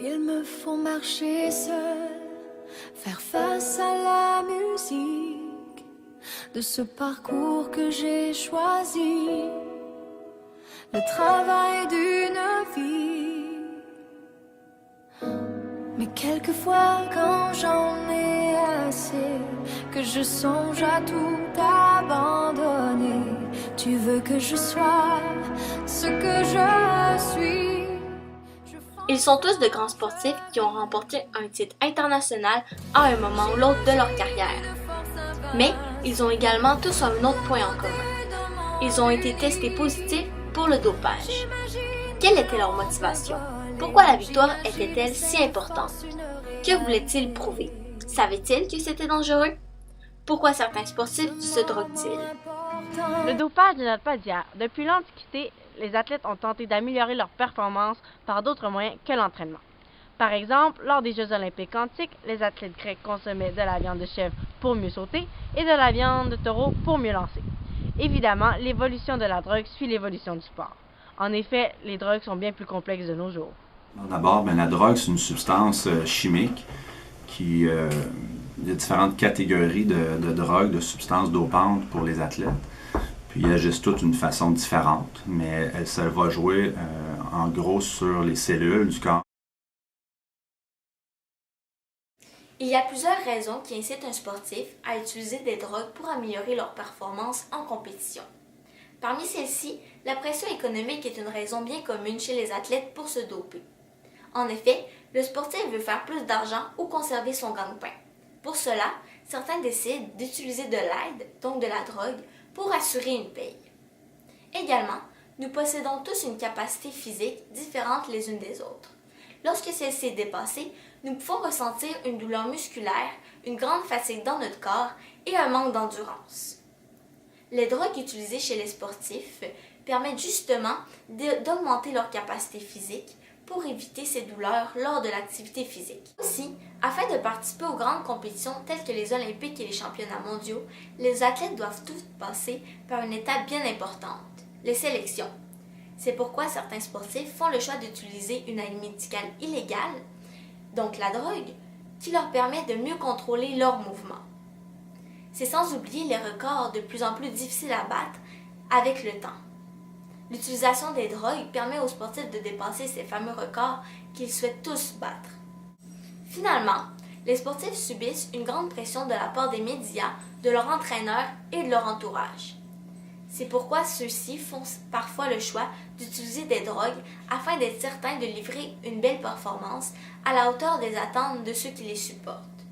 Il me faut marcher seul, faire face à la musique de ce parcours que j'ai choisi, le travail d'une vie. Mais quelquefois quand j'en ai assez, que je songe à tout abandonner, tu veux que je sois ce que je suis. Ils sont tous de grands sportifs qui ont remporté un titre international à un moment ou l'autre de leur carrière. Mais ils ont également tous un autre point en commun. Ils ont été testés positifs pour le dopage. Quelle était leur motivation? Pourquoi la victoire était-elle si importante? Que voulaient-ils prouver? Savaient-ils que c'était dangereux? Pourquoi certains sportifs se droguent-ils? Le dopage ne date pas d'hier. Depuis l'Antiquité, les athlètes ont tenté d'améliorer leur performance par d'autres moyens que l'entraînement. Par exemple, lors des Jeux olympiques antiques, les athlètes grecs consommaient de la viande de chèvre pour mieux sauter et de la viande de taureau pour mieux lancer. Évidemment, l'évolution de la drogue suit l'évolution du sport. En effet, les drogues sont bien plus complexes de nos jours. D'abord, la drogue, c'est une substance chimique qui... il y a différentes catégories de drogues, de substances dopantes pour les athlètes. Puis ils agissent toutes d'une façon différente, mais ça va jouer en gros sur les cellules du corps. Il y a plusieurs raisons qui incitent un sportif à utiliser des drogues pour améliorer leur performance en compétition. Parmi celles-ci, la pression économique est une raison bien commune chez les athlètes pour se doper. En effet, le sportif veut faire plus d'argent ou conserver son gagne-pain. Pour cela, certains décident d'utiliser de l'aide, donc de la drogue, pour assurer une paye. Également, nous possédons tous une capacité physique différente les unes des autres. Lorsque celle-ci est dépassée, nous pouvons ressentir une douleur musculaire, une grande fatigue dans notre corps et un manque d'endurance. Les drogues utilisées chez les sportifs permettent justement d'augmenter leur capacité physique pour éviter ces douleurs lors de l'activité physique. Aussi, afin de participer aux grandes compétitions telles que les Olympiques et les championnats mondiaux, les athlètes doivent tous passer par une étape bien importante, les sélections. C'est pourquoi certains sportifs font le choix d'utiliser une aide médicale illégale, donc la drogue, qui leur permet de mieux contrôler leurs mouvements. C'est sans oublier les records de plus en plus difficiles à battre avec le temps. L'utilisation des drogues permet aux sportifs de dépasser ces fameux records qu'ils souhaitent tous battre. Finalement, les sportifs subissent une grande pression de la part des médias, de leur entraîneur et de leur entourage. C'est pourquoi ceux-ci font parfois le choix d'utiliser des drogues afin d'être certains de livrer une belle performance à la hauteur des attentes de ceux qui les supportent.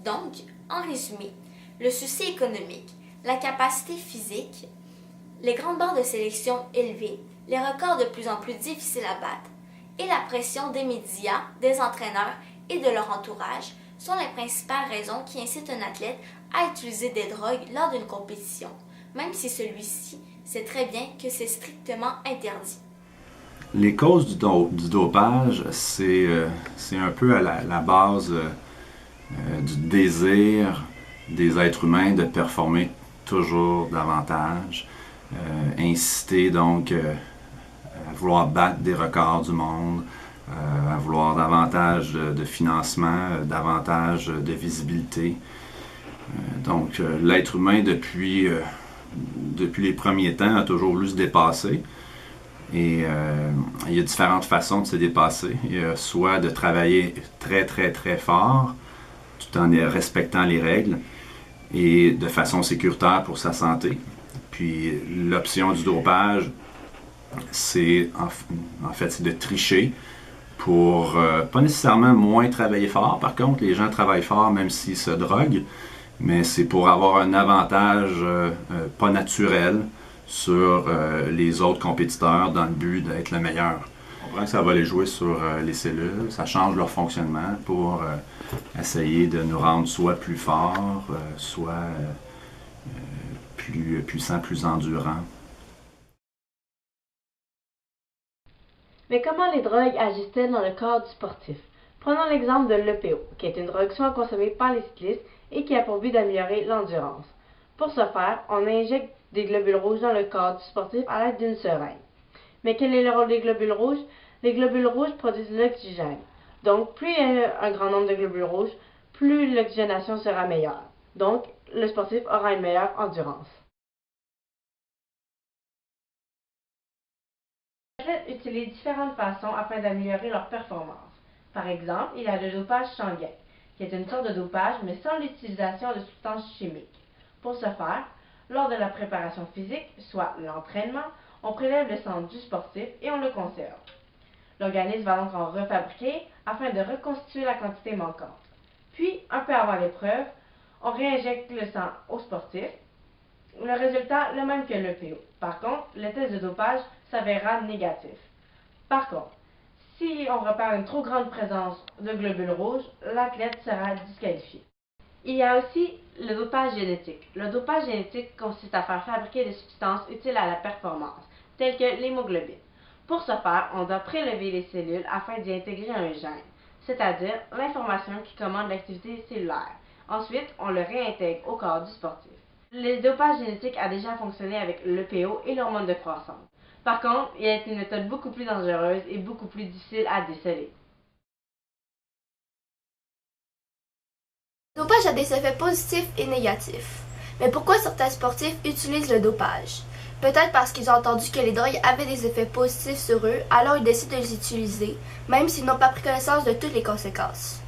Donc, en résumé, le souci économique, la capacité physique, les grandes barres de sélection élevées, les records de plus en plus difficiles à battre et la pression des médias, des entraîneurs et de leur entourage sont les principales raisons qui incitent un athlète à utiliser des drogues lors d'une compétition, même si celui-ci sait très bien que c'est strictement interdit. Les causes du dopage, c'est un peu à la base du désir des êtres humains de performer toujours davantage, inciter donc à vouloir battre des records du monde, à vouloir davantage de financement, davantage de visibilité. Donc l'être humain depuis les premiers temps a toujours voulu se dépasser. Et il y a différentes façons de se dépasser. Il y a soit de travailler très très très fort tout en respectant les règles et de façon sécuritaire pour sa santé. Puis l'option du dopage, c'est en fait c'est de tricher pour pas nécessairement moins travailler fort. Par contre, les gens travaillent fort même s'ils se droguent, mais c'est pour avoir un avantage pas naturel sur les autres compétiteurs dans le but d'être le meilleur. On comprend que ça va les jouer sur les cellules, ça change leur fonctionnement pour essayer de nous rendre soit plus forts, soit plus puissants, plus endurants. Mais comment les drogues agissent-elles dans le corps du sportif? Prenons l'exemple de l'EPO, qui est une drogue souvent consommée par les cyclistes et qui a pour but d'améliorer l'endurance. Pour ce faire, on injecte des globules rouges dans le corps du sportif à l'aide d'une seringue. Mais quel est le rôle des globules rouges? Les globules rouges produisent l'oxygène. Donc, plus il y a un grand nombre de globules rouges, plus l'oxygénation sera meilleure. Donc, le sportif aura une meilleure endurance. Les athlètes utilisent différentes façons afin d'améliorer leur performance. Par exemple, il y a le dopage sanguin, qui est une sorte de dopage, mais sans l'utilisation de substances chimiques. Pour ce faire, lors de la préparation physique, soit l'entraînement, on prélève le sang du sportif et on le conserve. L'organisme va donc en refabriquer afin de reconstituer la quantité manquante. Puis, un peu avant l'épreuve, on réinjecte le sang au sportif. Le résultat, le même que le PO. Par contre, le test de dopage s'avérera négatif. Par contre, si on repère une trop grande présence de globules rouges, l'athlète sera disqualifié. Il y a aussi le dopage génétique. Le dopage génétique consiste à faire fabriquer des substances utiles à la performance, telles que l'hémoglobine. Pour ce faire, on doit prélever les cellules afin d'y intégrer un gène, c'est-à-dire l'information qui commande l'activité cellulaire. Ensuite, on le réintègre au corps du sportif. Le dopage génétique a déjà fonctionné avec l'EPO et l'hormone de croissance. Par contre, il est une méthode beaucoup plus dangereuse et beaucoup plus difficile à déceler. Le dopage a des effets positifs et négatifs. Mais pourquoi certains sportifs utilisent le dopage? Peut-être parce qu'ils ont entendu que les drogues avaient des effets positifs sur eux, alors ils décident de les utiliser, même s'ils n'ont pas pris connaissance de toutes les conséquences.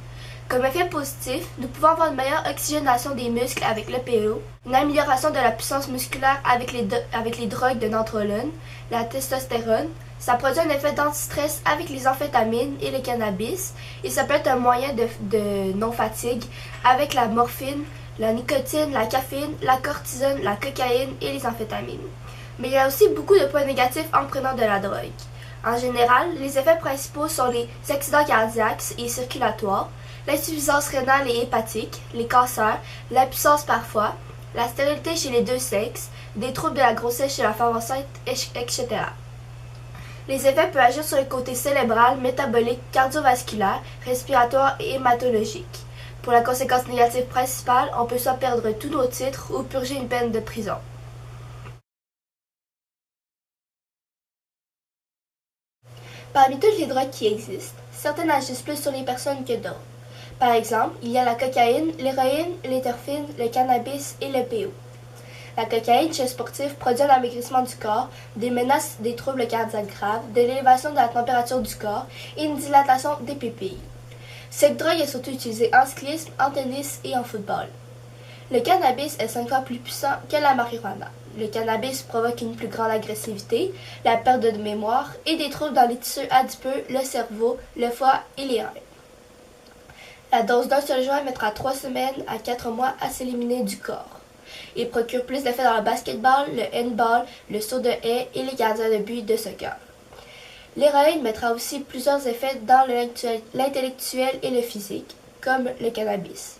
Comme effet positif, nous pouvons avoir une meilleure oxygénation des muscles avec le PO, une amélioration de la puissance musculaire avec les drogues de nandrolone, la testostérone. Ça produit un effet d'antistress avec les amphétamines et le cannabis, et ça peut être un moyen de non-fatigue avec la morphine, la nicotine, la caféine, la cortisone, la cocaïne et les amphétamines. Mais il y a aussi beaucoup de points négatifs en prenant de la drogue. En général, les effets principaux sont les accidents cardiaques et circulatoires, l'insuffisance rénale et hépatique, les cancers, l'impuissance parfois, la stérilité chez les deux sexes, des troubles de la grossesse chez la femme enceinte, etc. Les effets peuvent agir sur le côté cérébral, métabolique, cardiovasculaire, respiratoire et hématologique. Pour la conséquence négative principale, on peut soit perdre tous nos titres ou purger une peine de prison. Parmi toutes les drogues qui existent, certaines agissent plus sur les personnes que d'autres. Par exemple, il y a la cocaïne, l'héroïne, l'éthérphine, le cannabis et le PO. La cocaïne chez le sportif produit un amaigrissement du corps, des menaces des troubles cardiaques graves, de l'élévation de la température du corps et une dilatation des pupilles. Cette drogue est surtout utilisée en cyclisme, en tennis et en football. Le cannabis est 5 fois plus puissant que la marijuana. Le cannabis provoque une plus grande agressivité, la perte de mémoire et des troubles dans les tissus adipeux, le cerveau, le foie et les reins. La dose d'un seul joint mettra 3 semaines à 4 mois à s'éliminer du corps. Il procure plus d'effets dans le basketball, le handball, le saut de haie et les gardiens de but de soccer. L'héroïne mettra aussi plusieurs effets dans l'intellectuel et le physique, comme le cannabis.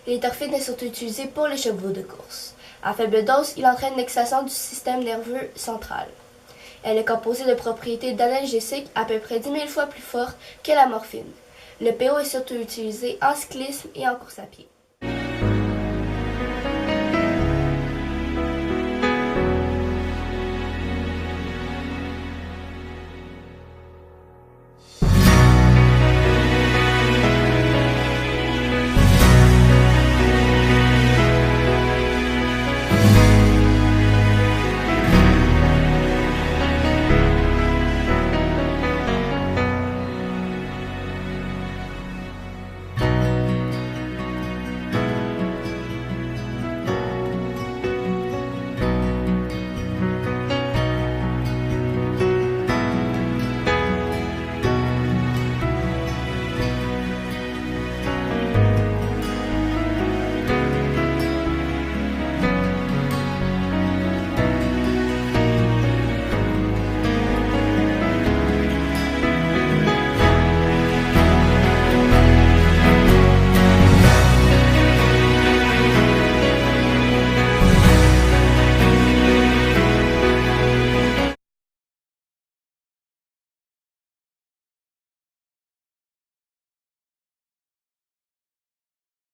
L'éthérphine est surtout utilisée pour les chevaux de course. À faible dose, il entraîne une excitation du système nerveux central. Elle est composée de propriétés d'analgésiques à peu près 10 000 fois plus fortes que la morphine. Le PO est surtout utilisé en cyclisme et en course à pied.